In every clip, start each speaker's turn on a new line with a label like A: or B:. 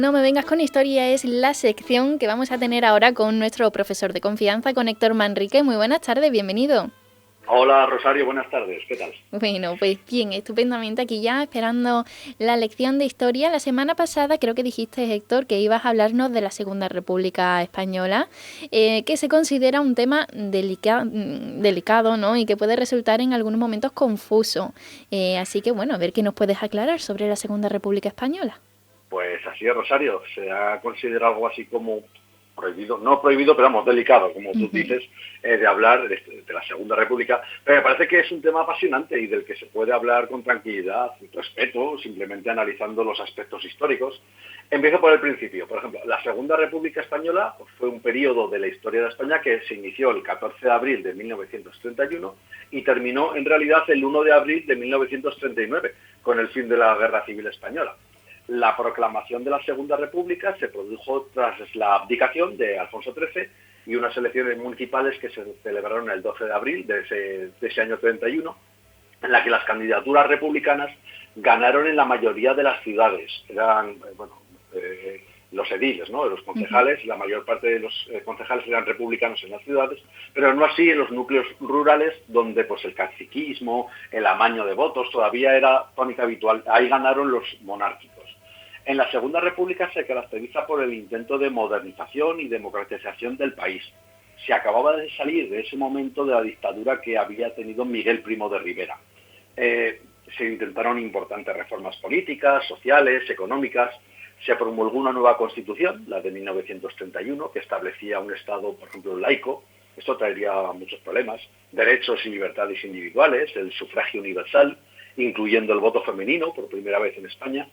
A: No me vengas con historia es la sección que vamos a tener ahora con nuestro profesor de confianza, con Héctor Manrique. Muy buenas tardes, bienvenido.
B: Hola Rosario, buenas tardes, ¿qué tal?
A: Bueno, pues bien, estupendamente aquí ya esperando la lección de historia. La semana pasada creo que dijiste, Héctor, que ibas a hablarnos de la Segunda República Española, que se considera un tema delicado, ¿no? Y que puede resultar en algunos momentos confuso. Así que bueno, a ver qué nos puedes aclarar sobre la Segunda República Española.
B: Pues así es, Rosario, se ha considerado algo así como prohibido, no prohibido, pero vamos, delicado, como tú
A: Uh-huh.
B: dices, de hablar de la Segunda República, pero me parece que es un tema apasionante y del que se puede hablar con tranquilidad, respeto, simplemente analizando los aspectos históricos. Empiezo por el principio. Por ejemplo, la Segunda República Española fue un periodo de la historia de España que se inició el 14 de abril de 1931 y terminó en realidad el 1 de abril de 1939, con el fin de la Guerra Civil Española. La proclamación de la Segunda República se produjo tras la abdicación de Alfonso XIII y unas elecciones municipales que se celebraron el 12 de abril de ese año 31, en la que las candidaturas republicanas ganaron en la mayoría de las ciudades. Eran, los ediles, ¿no? Los
A: Uh-huh.
B: concejales, la mayor parte de los concejales eran republicanos en las ciudades, pero no así en los núcleos rurales, donde pues el caciquismo, el amaño de votos todavía era tónica habitual. Ahí ganaron los monárquicos. En la Segunda República se caracteriza por el intento de modernización y democratización del país. Se acababa de salir de ese momento de la dictadura que había tenido Miguel Primo de Rivera. Se intentaron importantes reformas políticas, sociales, económicas. Se promulgó una nueva constitución, la de 1931, que establecía un Estado, por ejemplo, laico. Esto traería muchos problemas. Derechos y libertades individuales, el sufragio universal, incluyendo el voto femenino por primera vez en España.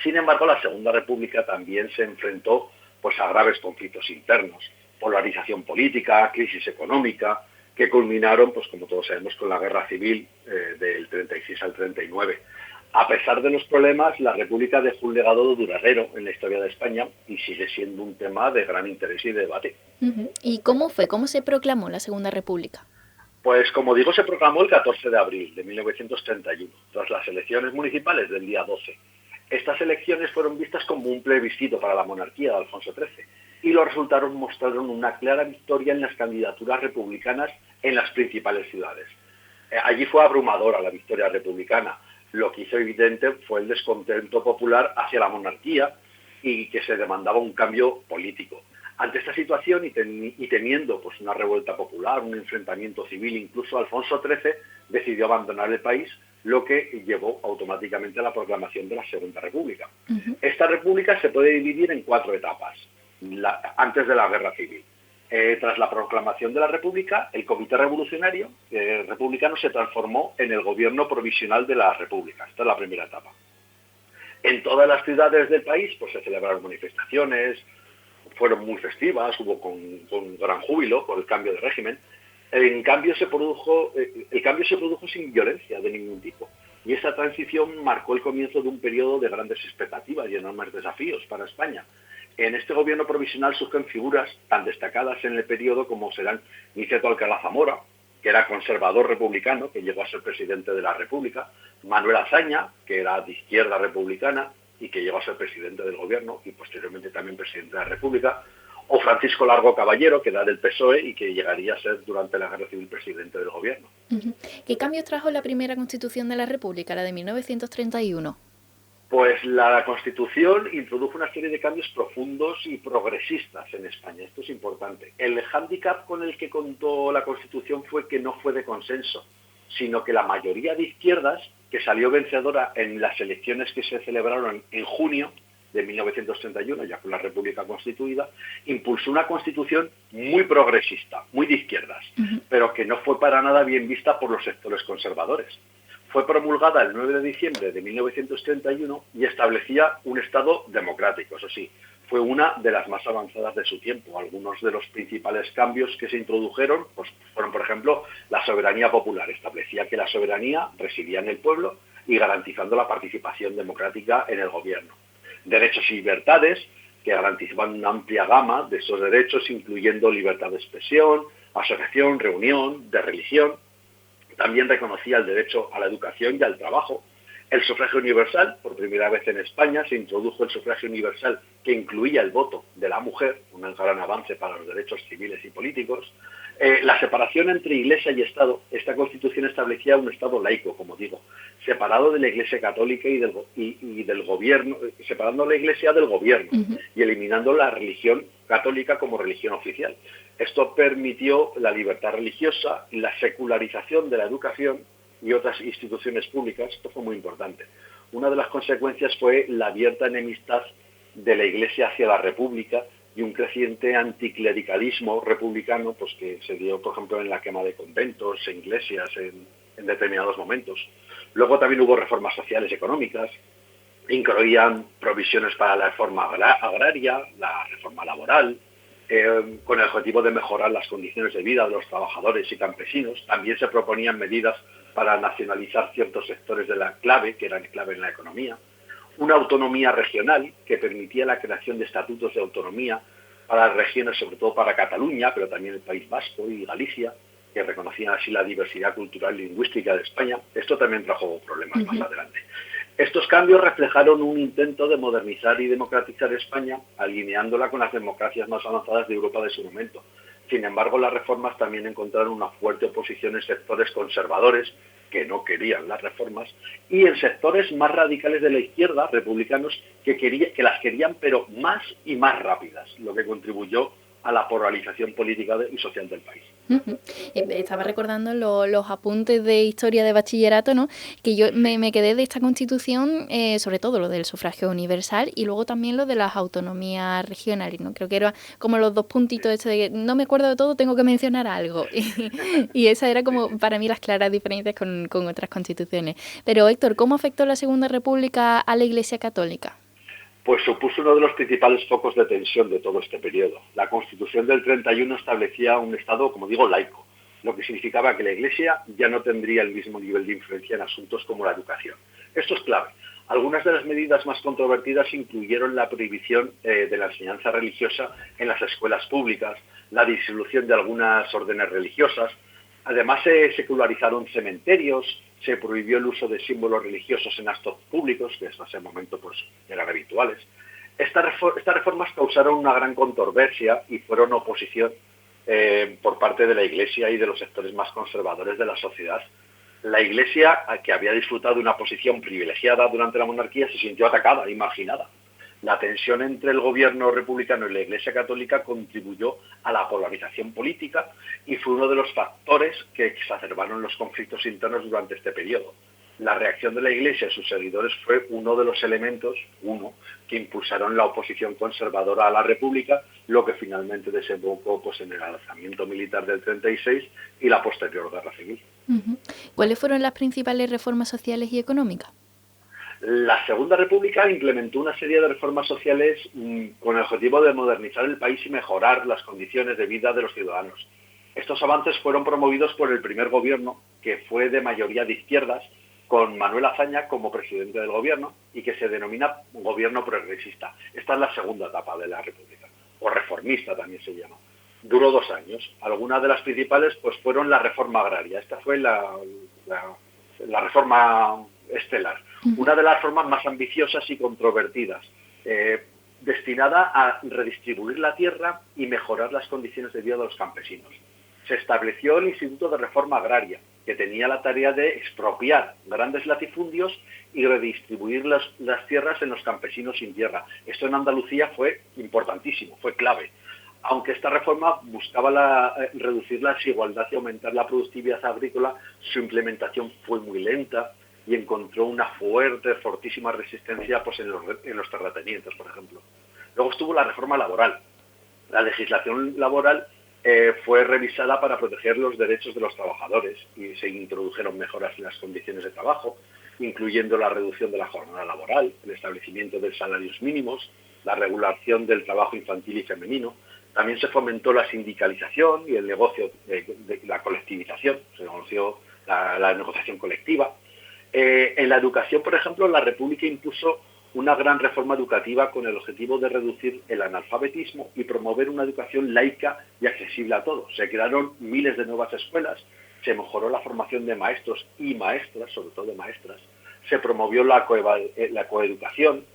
B: Sin embargo, la Segunda República también se enfrentó pues, a graves conflictos internos, polarización política, crisis económica, que culminaron, pues como todos sabemos, con la Guerra Civil del 36 al 39. A pesar de los problemas, la República dejó un legado duradero en la historia de España y sigue siendo un tema de gran interés y debate.
A: Uh-huh. ¿Y cómo fue? ¿Cómo se proclamó la Segunda República?
B: Pues como digo, se proclamó el 14 de abril de 1931, tras las elecciones municipales del día 12. Estas elecciones fueron vistas como un plebiscito para la monarquía de Alfonso XIII y los resultados mostraron una clara victoria en las candidaturas republicanas en las principales ciudades. Allí fue abrumadora la victoria republicana. Lo que hizo evidente fue el descontento popular hacia la monarquía y que se demandaba un cambio político. Ante esta situación y temiendo pues, una revuelta popular, un enfrentamiento civil, incluso Alfonso XIII decidió abandonar el país, lo que llevó automáticamente a la proclamación de la Segunda República.
A: Uh-huh.
B: Esta república se puede dividir en 4 etapas, antes de la Guerra Civil. Tras la proclamación de la República, el Comité Revolucionario republicano se transformó en el gobierno provisional de la República. Esta es la primera etapa. En todas las ciudades del país pues, se celebraron manifestaciones, fueron muy festivas, hubo con gran júbilo por el cambio de régimen. El cambio se produjo sin violencia de ningún tipo. Y esa transición marcó el comienzo de un periodo de grandes expectativas y enormes desafíos para España. En este gobierno provisional surgen figuras tan destacadas en el periodo como serán Niceto Alcalá Zamora, que era conservador republicano, que llegó a ser presidente de la República, Manuel Azaña, que era de izquierda republicana y que llegó a ser presidente del gobierno y posteriormente también presidente de la República, o Francisco Largo Caballero, que era del PSOE y que llegaría a ser durante la Guerra Civil presidente del gobierno.
A: Uh-huh. ¿Qué cambios trajo la primera Constitución de la República, la de 1931?
B: Pues la Constitución introdujo una serie de cambios profundos y progresistas en España. Esto es importante. El hándicap con el que contó la Constitución fue que no fue de consenso, sino que la mayoría de izquierdas, que salió vencedora en las elecciones que se celebraron en junio de 1931, ya con la República constituida, impulsó una Constitución muy progresista, muy de izquierdas,
A: Uh-huh.
B: pero que no fue para nada bien vista por los sectores conservadores. Fue promulgada el 9 de diciembre de 1931 y establecía un Estado democrático, eso sí. Fue una de las más avanzadas de su tiempo. Algunos de los principales cambios que se introdujeron pues, fueron, por ejemplo, la soberanía popular. Establecía que la soberanía residía en el pueblo y garantizando la participación democrática en el gobierno. Derechos y libertades que garantizaban una amplia gama de esos derechos, incluyendo libertad de expresión, asociación, reunión, de religión. También reconocía el derecho a la educación y al trabajo. El sufragio universal, por primera vez en España, se introdujo el sufragio universal que incluía el voto de la mujer, un gran avance para los derechos civiles y políticos. La separación entre Iglesia y Estado, esta Constitución establecía un Estado laico, como digo, separado de la Iglesia católica y del gobierno, separando la Iglesia del gobierno y eliminando la religión católica como religión oficial. Esto permitió la libertad religiosa y la secularización de la educación y otras instituciones públicas. Esto fue muy importante. Una de las consecuencias fue la abierta enemistad de la Iglesia hacia la República y un creciente anticlericalismo republicano, pues que se dio, por ejemplo, en la quema de conventos, en iglesias, en determinados momentos. Luego también hubo reformas sociales y económicas, incluían provisiones para la reforma agraria, la reforma laboral, con el objetivo de mejorar las condiciones de vida de los trabajadores y campesinos. También se proponían medidas para nacionalizar ciertos sectores de la clave, que eran clave en la economía. Una autonomía regional que permitía la creación de estatutos de autonomía para las regiones, sobre todo para Cataluña, pero también el País Vasco y Galicia, que reconocían así la diversidad cultural y lingüística de España. Esto también trajo problemas más adelante. Estos cambios reflejaron un intento de modernizar y democratizar España, alineándola con las democracias más avanzadas de Europa de su momento. Sin embargo, las reformas también encontraron una fuerte oposición en sectores conservadores que no querían las reformas y en sectores más radicales de la izquierda, republicanos, que las querían pero más y más rápidas, lo que contribuyó a la polarización política y social del país.
A: Estaba recordando los apuntes de historia de bachillerato, ¿no? Que yo me quedé de esta Constitución, sobre todo lo del sufragio universal y luego también lo de las autonomías regionales, ¿no? Creo que eran como los dos puntitos de no me acuerdo de todo, tengo que mencionar algo. Y esa era como para mí las claras diferencias con otras constituciones. Pero Héctor, ¿cómo afectó la Segunda República a la Iglesia Católica?
B: Pues supuso uno de los principales focos de tensión de todo este periodo. La Constitución del 31 establecía un Estado, como digo, laico, lo que significaba que la Iglesia ya no tendría el mismo nivel de influencia en asuntos como la educación. Esto es clave. Algunas de las medidas más controvertidas incluyeron la prohibición de la enseñanza religiosa en las escuelas públicas, la disolución de algunas órdenes religiosas. Además, se secularizaron cementerios, se prohibió el uso de símbolos religiosos en actos públicos, que hasta ese momento pues, eran habituales. Estas reformas causaron una gran controversia y fueron oposición por parte de la Iglesia y de los sectores más conservadores de la sociedad. La Iglesia, que había disfrutado de una posición privilegiada durante la monarquía, se sintió atacada y marginada. La tensión entre el gobierno republicano y la Iglesia católica contribuyó a la polarización política y fue uno de los factores que exacerbaron los conflictos internos durante este periodo. La reacción de la Iglesia y sus seguidores fue uno de los elementos, que impulsaron la oposición conservadora a la República, lo que finalmente desembocó pues, en el alzamiento militar del 36 y la posterior guerra civil.
A: ¿Cuáles fueron las principales reformas sociales y económicas?
B: La Segunda República implementó una serie de reformas sociales con el objetivo de modernizar el país y mejorar las condiciones de vida de los ciudadanos. Estos avances fueron promovidos por el primer gobierno, que fue de mayoría de izquierdas, con Manuel Azaña como presidente del gobierno y que se denomina gobierno progresista. Esta es la segunda etapa de la República, o reformista también se llama. Duró 2 años. Algunas de las principales pues, fueron la reforma agraria. Esta fue la reforma estelar. Una de las reformas más ambiciosas y controvertidas, destinada a redistribuir la tierra y mejorar las condiciones de vida de los campesinos. Se estableció el Instituto de Reforma Agraria, que tenía la tarea de expropiar grandes latifundios y redistribuir las tierras en los campesinos sin tierra. Esto en Andalucía fue importantísimo, fue clave. Aunque esta reforma buscaba reducir la desigualdad y aumentar la productividad agrícola, su implementación fue muy lenta y encontró una fortísima resistencia pues, en los terratenientes, por ejemplo. Luego estuvo la reforma laboral. La legislación laboral fue revisada para proteger los derechos de los trabajadores y se introdujeron mejoras en las condiciones de trabajo, incluyendo la reducción de la jornada laboral, el establecimiento de salarios mínimos, la regulación del trabajo infantil y femenino. También se fomentó la sindicalización y el negocio de la colectivización, se conoció la negociación colectiva. En la educación, por ejemplo, la República impuso una gran reforma educativa con el objetivo de reducir el analfabetismo y promover una educación laica y accesible a todos. Se crearon miles de nuevas escuelas, se mejoró la formación de maestros y maestras, sobre todo de maestras, se promovió la coeducación.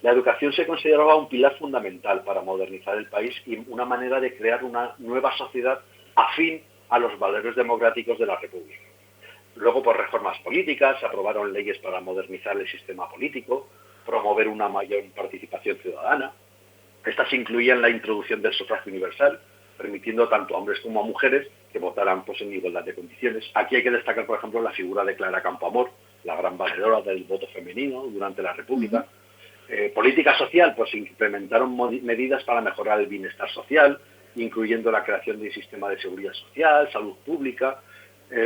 B: La educación se consideraba un pilar fundamental para modernizar el país y una manera de crear una nueva sociedad afín a los valores democráticos de la República. Luego, por reformas políticas, se aprobaron leyes para modernizar el sistema político, promover una mayor participación ciudadana. Estas incluían la introducción del sufragio universal, permitiendo tanto a hombres como a mujeres que votaran pues, en igualdad de condiciones. Aquí hay que destacar, por ejemplo, la figura de Clara Campoamor, la gran valedora del voto femenino durante la República. Política social, pues implementaron medidas para mejorar el bienestar social, incluyendo la creación de un sistema de seguridad social, salud pública,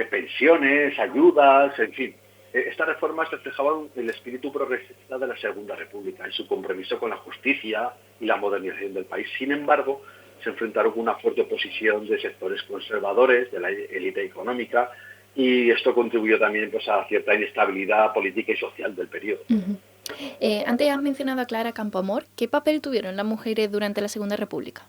B: pensiones, ayudas, en fin. Estas reformas reflejaban el espíritu progresista de la Segunda República y su compromiso con la justicia y la modernización del país. Sin embargo, se enfrentaron con una fuerte oposición de sectores conservadores, de la élite económica, y esto contribuyó también pues, a cierta inestabilidad política y social del periodo.
A: Antes has mencionado a Clara Campoamor. ¿Qué papel tuvieron las mujeres durante la Segunda República?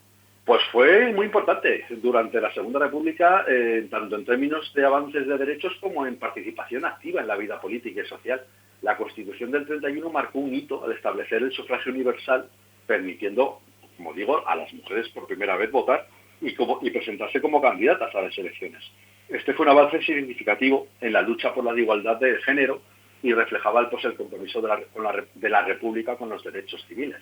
B: Pues fue muy importante durante la Segunda República, tanto en términos de avances de derechos como en participación activa en la vida política y social. La Constitución del 31 marcó un hito al establecer el sufragio universal, permitiendo, como digo, a las mujeres por primera vez votar y presentarse como candidatas a las elecciones. Este fue un avance significativo en la lucha por la igualdad de género y reflejaba el compromiso de la República con los derechos civiles.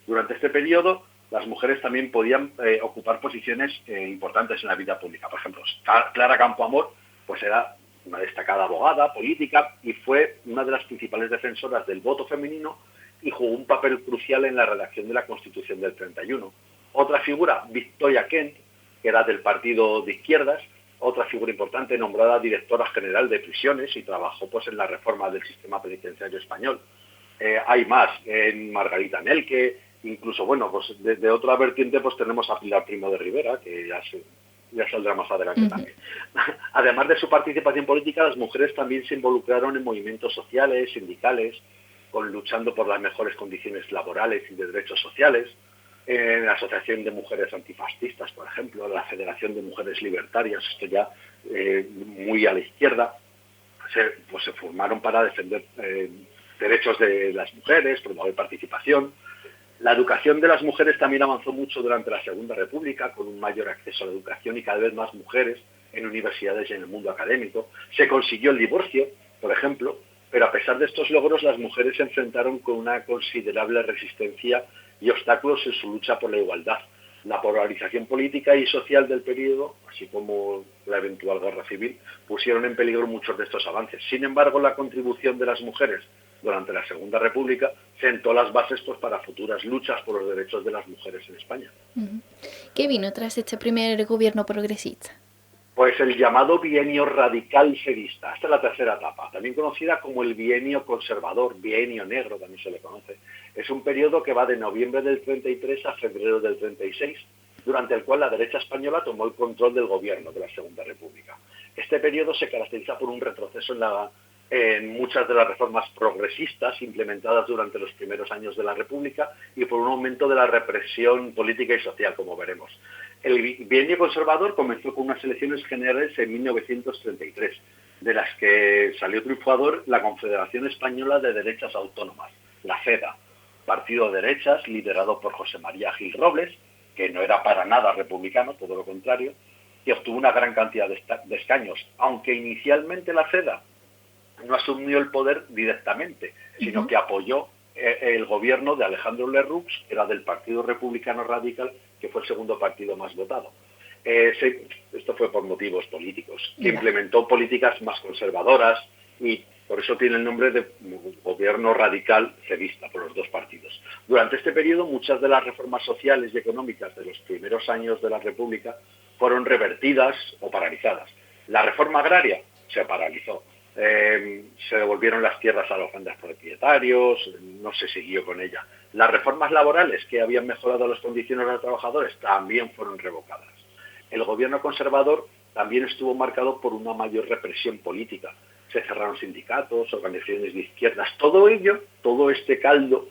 B: Durante este periodo, las mujeres también podían ocupar posiciones importantes en la vida pública. Por ejemplo, Clara Campoamor pues era una destacada abogada, política, y fue una de las principales defensoras del voto femenino y jugó un papel crucial en la redacción de la Constitución del 31. Otra figura, Victoria Kent, que era del partido de izquierdas, otra figura importante, nombrada directora general de prisiones y trabajó pues, en la reforma del sistema penitenciario español. Hay más, en Margarita Nelke, incluso, bueno, pues de otra vertiente pues tenemos a Pilar Primo de Rivera, que ya saldrá más adelante también. Además de su participación política, las mujeres también se involucraron en movimientos sociales, sindicales, luchando por las mejores condiciones laborales y de derechos sociales, en la Asociación de Mujeres Antifascistas, por ejemplo, la Federación de Mujeres Libertarias, esto ya muy a la izquierda, se formaron para defender derechos de las mujeres, promover participación. La educación de las mujeres también avanzó mucho durante la Segunda República, con un mayor acceso a la educación y cada vez más mujeres en universidades y en el mundo académico. Se consiguió el divorcio, por ejemplo, pero a pesar de estos logros, las mujeres se enfrentaron con una considerable resistencia y obstáculos en su lucha por la igualdad. La polarización política y social del periodo, así como la eventual guerra civil, pusieron en peligro muchos de estos avances. Sin embargo, la contribución de las mujeres durante la Segunda República sentó las bases pues, para futuras luchas por los derechos de las mujeres en España.
A: ¿Qué vino tras este primer gobierno progresista?
B: Pues el llamado bienio radical cerista. Esta es la tercera etapa, también conocida como el bienio conservador, bienio negro también se le conoce. Es un periodo que va de noviembre del 33 a febrero del 36, durante el cual la derecha española tomó el control del gobierno de la Segunda República. Este periodo se caracteriza por un retroceso en muchas de las reformas progresistas implementadas durante los primeros años de la República y por un aumento de la represión política y social, como veremos. El bienio conservador comenzó con unas elecciones generales en 1933, de las que salió triunfador la Confederación Española de Derechas Autónomas, la CEDA, partido de derechas liderado por José María Gil Robles, que no era para nada republicano, todo lo contrario, que obtuvo una gran cantidad de escaños, aunque inicialmente la CEDA no asumió el poder directamente, sino que apoyó el gobierno de Alejandro Lerroux, que era del Partido Republicano Radical, que fue el segundo partido más votado. Esto fue por motivos políticos, que implementó políticas más conservadoras y por eso tiene el nombre de gobierno radical cedista por los dos partidos. Durante este periodo, muchas de las reformas sociales y económicas de los primeros años de la República fueron revertidas o paralizadas. La reforma agraria se paralizó. Se devolvieron las tierras a los grandes propietarios, no se siguió con ella. Las reformas laborales que habían mejorado las condiciones de los trabajadores también fueron revocadas. El gobierno conservador también estuvo marcado por una mayor represión política. Se cerraron sindicatos, organizaciones de izquierdas, todo ello, todo este caldo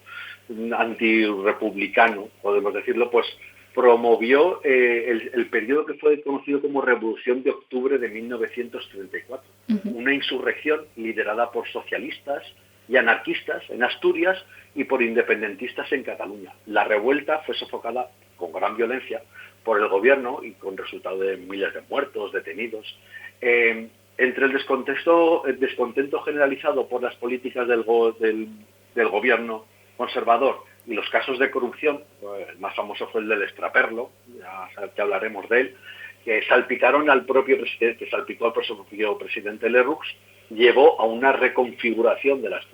B: antirrepublicano, podemos decirlo, pues promovió el periodo que fue conocido como Revolución de Octubre de 1934, una insurrección liderada por socialistas y anarquistas en Asturias y por independentistas en Cataluña. La revuelta fue sofocada con gran violencia por el gobierno y con resultado de miles de muertos, detenidos. Entre el descontento generalizado por las políticas del gobierno conservador y los casos de corrupción, el más famoso fue el del extraperlo, ya hablaremos de él, que salpicaron al propio presidente, que salpicó al propio presidente Lerroux, llevó a una reconfiguración de las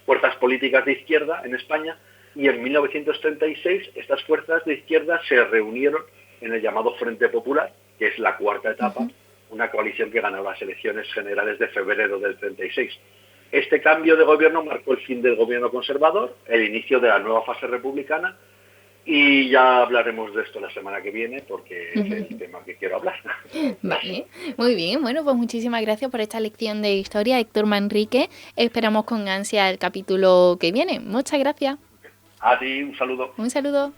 B: fuerzas políticas de izquierda en España, y en 1936 estas fuerzas de izquierda se reunieron en el llamado Frente Popular, que es la cuarta etapa, una coalición que ganó las elecciones generales de febrero del 36. Este cambio de gobierno marcó el fin del gobierno conservador, el inicio de la nueva fase republicana, y ya hablaremos de esto la semana que viene porque es el tema que quiero hablar.
A: Vale, muy bien. Bueno, pues muchísimas gracias por esta lección de historia, Héctor Manrique. Esperamos con ansia el capítulo que viene. Muchas gracias.
B: A ti, un saludo.
A: Un saludo.